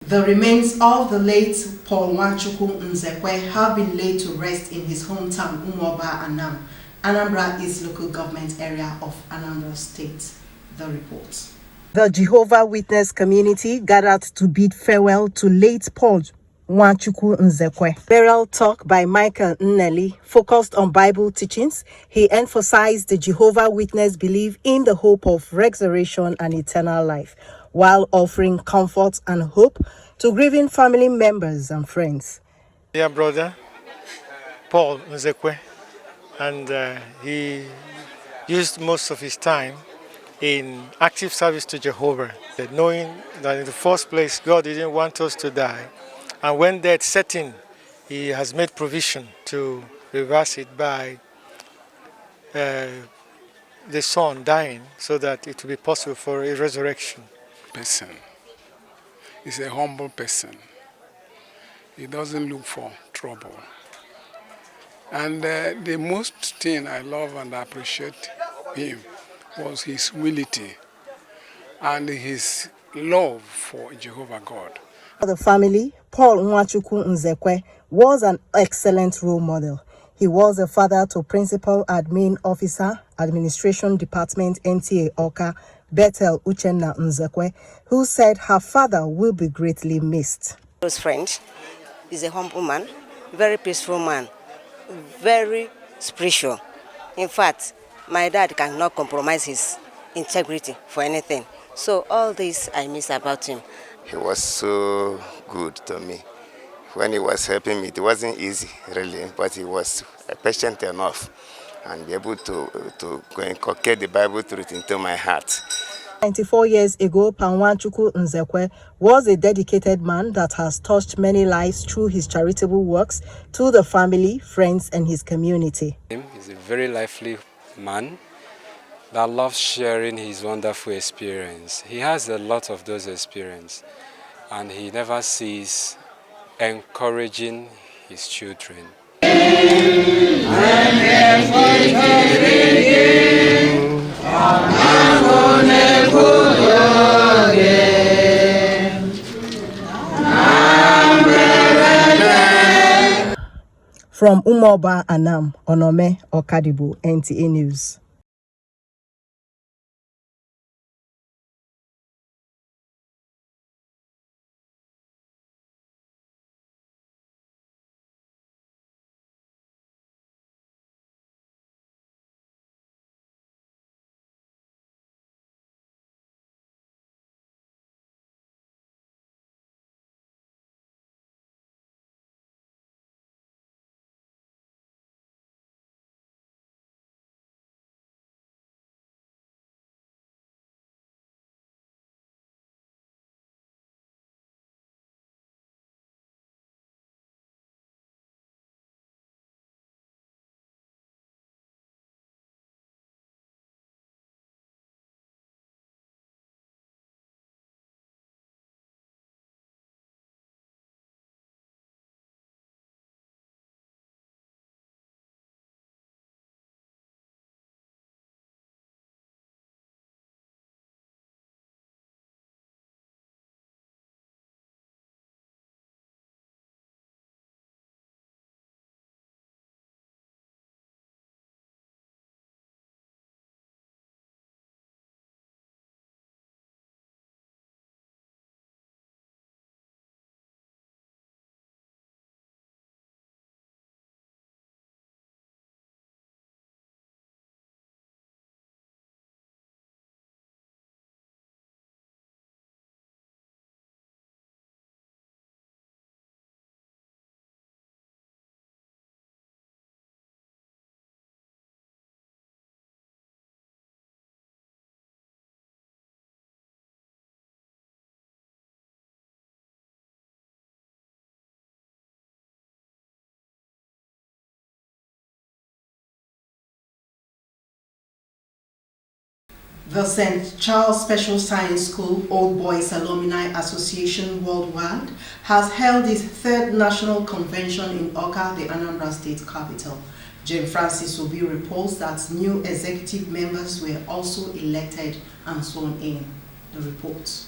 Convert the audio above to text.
The remains of the late Paul Nwachukwu Nzekwe have been laid to rest in his hometown, Umuoba, Anam, Anambra East local government area of Anambra State. The report. The Jehovah Witness community gathered to bid farewell to late Paul Nwachukwu Nzekwe. Burial talk by Michael Nnelli focused on Bible teachings. He emphasized the Jehovah Witness belief in the hope of resurrection and eternal life, while offering comfort and hope to grieving family members and friends. Dear brother, Paul Nzekwe, and he used most of his time in active service to Jehovah, knowing that in the first place, God didn't want us to die. And when death set in, he has made provision to reverse it by the Son dying so that it will be possible for a resurrection. Person. He's a humble person. He doesn't look for trouble. And the most thing I love and appreciate him was his humility and his love for Jehovah God. For the family, Paul Nwachukwu Nzekwe was an excellent role model. He was a father to Principal Admin Officer, Administration Department, NTA Oka, Bethel Uchenna Nzekwe, who said her father will be greatly missed. Close friend. He's a humble man, very peaceful man, very spiritual. In fact, my dad cannot compromise his integrity for anything. So all this I miss about him. He was so good to me. When he was helping me, it wasn't easy, really, but he was patient enough and be able to inculcate the Bible truth into my heart. 94 years ago, Nwachukwu Nzekwe was a dedicated man that has touched many lives through his charitable works to the family, friends, and his community. He's a very lively man that loves sharing his wonderful experience. He has a lot of those experiences, and he never ceases encouraging his children. From Umuoba, Anam, Onome Okadibo, NTA News. The St. Charles Special Science School Old Boys Alumni Association Worldwide has held its third national convention in Awka, the Anambra State capital. Jane Francis Obi reports that new executive members were also elected and sworn in. The report.